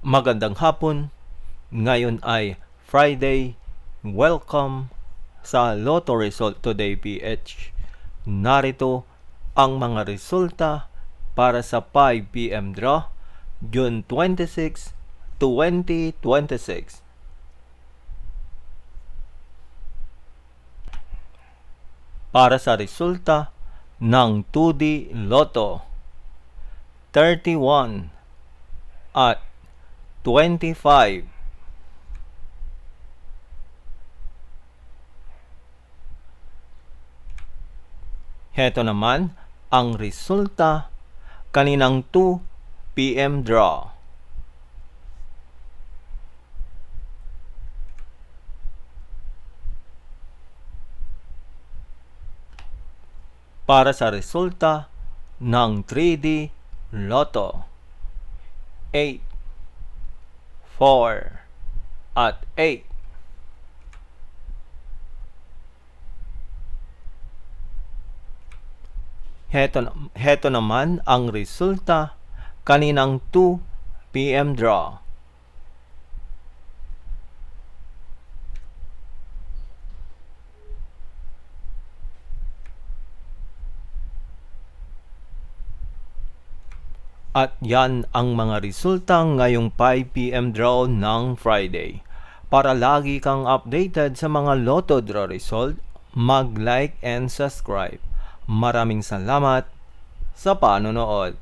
Magandang hapon. Ngayon ay Friday. Welcome sa Lotto Result Today PH. Narito ang mga resulta para sa 5 PM draw, June 26, 2026. Para sa resulta ng 2D Lotto, 31 at 25. Heto naman ang resulta kaninang 2 PM draw. Para sa resulta ng 3D Lotto, 8, 4, at 8. Heto naman ang resulta kaninang 2 PM draw. At yan ang mga resulta ngayong 5 PM draw ng Friday. Para lagi kang updated sa mga Lotto draw result, mag-like and subscribe. Maraming salamat sa panonood.